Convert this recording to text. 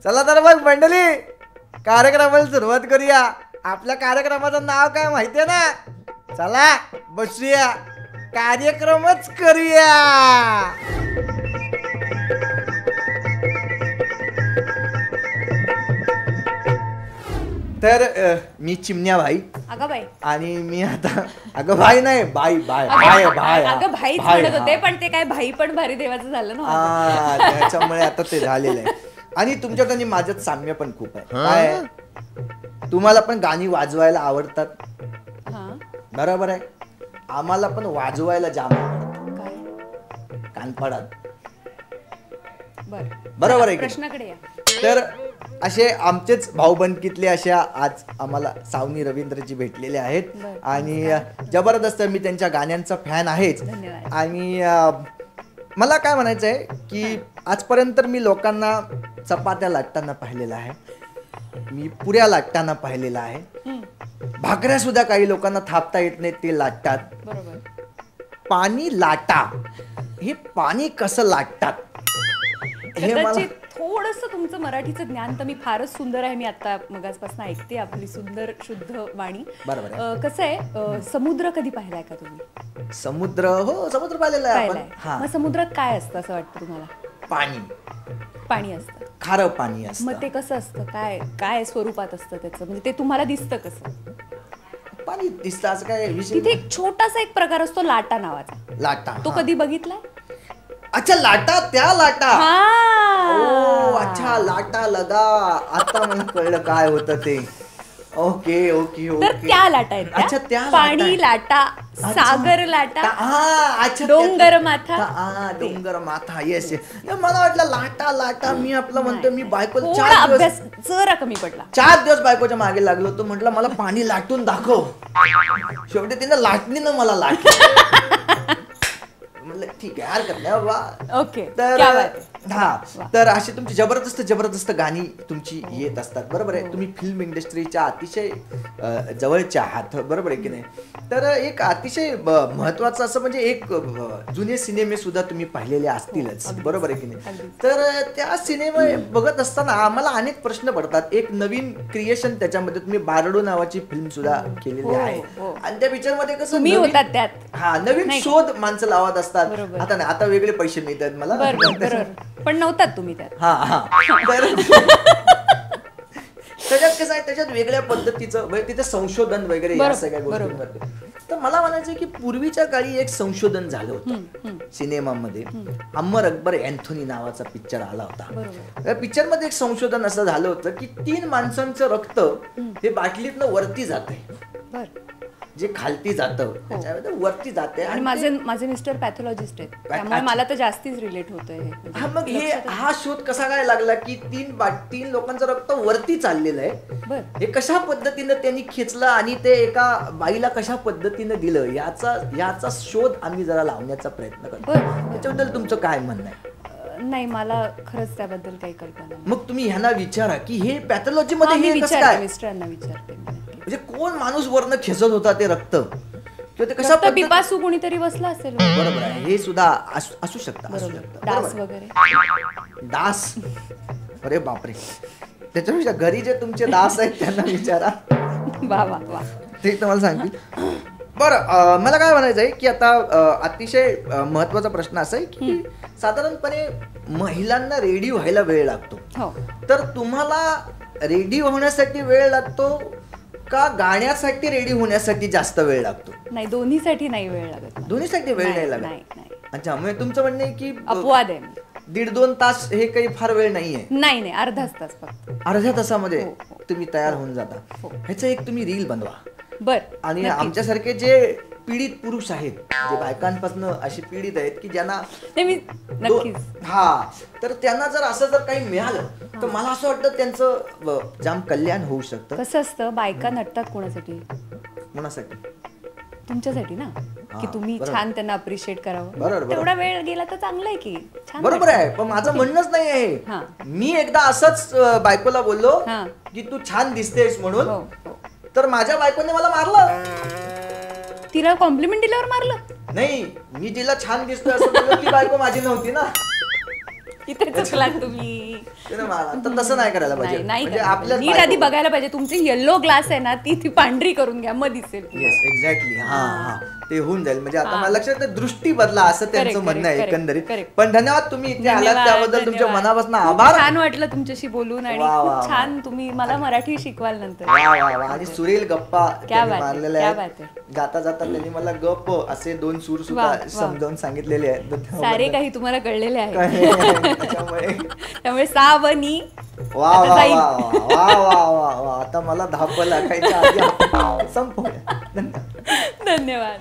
चला तर मग मंडळी कार्यक्रमाला सुरुवात करूया. आपल्या कार्यक्रमाचं नाव काय माहितीये ना? चला बसूया, कार्यक्रमच करूया. तर मी चिमण्या भाई. अगं बाई. आणि मी आता अगं भाई नाही बाई बाय भाई भाई अगं भाईच म्हणत होते, पण ते काय भाई पण भारी देवाचं झालं ना. त्याच्यामुळे आता ते झालेलं आहे. आणि तुमच्यात आणि माझ्यात साम्य पण खूप आहे. काय तुम्हाला पण गाणी वाजवायला आवडतात, बरोबर आहे. आम्हाला पण वाजवायला जाम आवडतं. कानपडात बरोबर आहे. प्रश्नाकडे या. तर असे आमचेच भाऊबंदकीतले अशा आज आम्हाला सावनी रवींद्रजी भेटलेले आहेत. आणि जबरदस्त मी त्यांच्या गाण्यांचा फॅन आहेच. आणि मला काय म्हणायचं आहे की आजपर्यंत मी लोकांना चपात्या लाटताना पाहिलेलं आहे, मी पुऱ्या लाटताना पाहिलेलं आहे, भाकऱ्या सुद्धा काही लोकांना थापता येत नाही ते लाटतात. पाणी लाटा, हे पाणी कसं लाटतात हे मला थोडस तुमचं मराठीचं ज्ञान तर मी फारच सुंदर आहे. मी आता मगाचपासून ऐकते आपली सुंदर शुद्ध वाणी. बरोबर. कसं आहे, समुद्र कधी पाहिलाय का तुम्ही? समुद्र, हो समुद्र पाहिलेला आहे आपण. मग समुद्रात काय असतं असं वाटतं तुम्हाला? पाणी. पाणी असतं, खारं पाणी असतं. मग ते कसं असतं, काय काय स्वरूपात असतं त्याचं, म्हणजे ते तुम्हाला दिसतं कसं? पाणी दिसतं असं काय विषय? तिथे एक छोटासा एक प्रकार असतो लाटा नावाचा. लाटा, तो कधी बघितलाय? अच्छा लाटा, त्या लाटा. ओ अच्छा, लाटा लगा. आता मला कळलं काय होतं ते. Okay okay okay. तर त्या लाटा आहेत. अच्छा, त्या पाणी लाटा, सागर लाटा, अच्छा डोंगर माथा. डोंगर माथा. येस. मला वाटलं लाटा लाटा. मी आपलं म्हणतो, मी बायको अभ्यास जरा कमी पडला. 4 दिवस बायकोच्या मागे लागलो तो, म्हटलं मला पाणी लाटून दाखव. शेवटी तिनं लाटणीनं मला लाटलं. ठीक आहे, हरकत नाही बाबा. ओके. तर अशी तुमची जबरदस्त जबरदस्त गाणी तुमची येत असतात, बरोबर आहे. तुम्ही फिल्म इंडस्ट्रीच्या अतिशय जवळचे आहात, बरोबर आहे की नाही. तर एक अतिशय महत्वाचं असं म्हणजे एक जुने सिनेमे सुद्धा तुम्ही पाहिलेले असतीलच, बरोबर आहे की नाही. तर त्या सिनेमे बघत असताना आम्हाला अनेक प्रश्न पडतात. एक नवीन क्रिएशन त्याच्यामध्ये तुम्ही बारडो नावाची फिल्म सुद्धा केलेली आहे. आणि त्या पिक्चर मध्ये कसं नवीन शोध माणसं लावत असतात. आता नाही, आता वेगळे पैसे मिळतात मला, पण नव्हतात तुम्ही त्यात. त्याच्यात कसं आहे, त्याच्यात वेगळ्या पद्धतीचं तिथे संशोधन वगैरे या सगळ्या गोष्टी. तर मला म्हणायचं की पूर्वीच्या काळी एक संशोधन झालं होतं सिनेमामध्ये. अमर अकबर अँथोनी नावाचा पिक्चर आला होता. त्या पिक्चर मध्ये एक संशोधन असं झालं होतं की 3 माणसांचं रक्त हे बाटलीतनं वरती जाते, जे खालती जातं त्याच्यामध्ये वरती जाते. आणि माझे मिस्टर पॅथॉलॉजिस्ट आहेत, त्यामुळे मला तर जास्तीच रिलेट होतंय. मग हा शोध कसा काय लागला की 3 लोकांचं रक्त वरती चाललेलं आहे, हे कशा पद्धतीनं त्यांनी खेचलं आणि ते एका बाईला कशा पद्धतीनं दिलं, याचा शोध आम्ही जरा लावण्याचा प्रयत्न करतो. त्याच्याबद्दल तुमचं काय म्हणणं आहे? नाही, मला खरंच त्याबद्दल काही कल्पना नाही. मग तुम्ही ह्यांना विचारा की हे पॅथॉलॉजी मध्ये मिस्टरांना विचारते. म्हणजे कोण माणूस वरनं खेचत होता ते रक्त, किंवा ते कशा पिपासू कोणीतरी बसला असेल. बरोबर आहे, हे सुद्धा असू शकतं. डास वगैरे. डास, अरे बापरे. त्याच्यापेक्षा घरी जे तुमचे दास आहेत त्यांना विचारा. ते तुम्हाला सांगतील. बरं, मला काय म्हणायचं आहे की आता अतिशय महत्वाचा प्रश्न असा आहे की साधारणपणे महिलांना रेडी व्हायला वेळ लागतो. तर तुम्हाला रेडी होण्यासाठी वेळ लागतो का गाण्यासाठी रेडी होण्यासाठी जास्त वेळ लागतो? नाही, दोन्हीसाठी नाही वेळ लागत. दोन्हीसाठी वेळ नाही लागत. अच्छा, म्हणजे तुमचं म्हणणं आहे की अपवाद आहे. 1.5-2 तास हे काही फार वेळ नाहीये. नाही, अर्धाच तास फक्त. अर्ध्या तासामध्ये तुम्ही तयार होऊन जाता. ह्याचं एक तुम्ही रील बनवा. आणि आमच्यासारखे जे पीडित पुरुष आहेत, जे बायकांपासून असे पीडित आहेत की ज्यांना तर त्यांना जर असं जर काही मिळालं तर मला असं वाटतं त्यांचं जाम कल्याण होऊ शकतं. कसं असतं, बायका नटतात कोणासाठी? तुमच्यासाठी ना, की तुम्ही छान त्यांना अप्रिशिएट करावं. तेवढा वेळ गेला तर चांगलं आहे की. बरोबर आहे, पण माझं म्हणणंच नाही आहे. मी एकदा असंच बायकोला बोललो की तू छान दिसतेस म्हणून, तर माझ्या बायकोने मला मारलं. तिला कॉम्प्लिमेंट दिल्यावर मारलं? नाही, मी तिला छान दिसतोय असं बोललो, ती बायको माझी नव्हती ना. इथे चुकलात तुम्ही. तर तसं नाही करायला पाहिजे. नाही म्हणजे करायला आपल्या पाहिजे. नीट आधी बघायला पाहिजे. तुमची येल्लो ग्लास आहे ना ती पांढरी करून घ्या, मग दिसेल. Yes exactly. हा ते होऊन जाईल. म्हणजे आता मला लक्षात दृष्टी बदला असं त्यांचं म्हणणं आहे एकंदरीत. पण धन्यवाद, तुम्ही इथे आलात त्याबद्दल तुमच्या मनापासून आभार. छान वाटलं तुमच्याशी बोलून आणि खूप छान तुम्ही मला मराठी शिकवाल नंतर. आणि सुरेल गप्पा मारलेल्या आहेत. जाता जाता त्यांनी मला गप असे 2 सूर सुद्धा समजावून सांगितलेले आहेत. सारे काही तुम्हाला कळलेले आहे. त्यामुळे सा व नी. वा वा वा वा वा वा. आता मला धापं लागायच्या आधी संपवूया. धन्यवाद.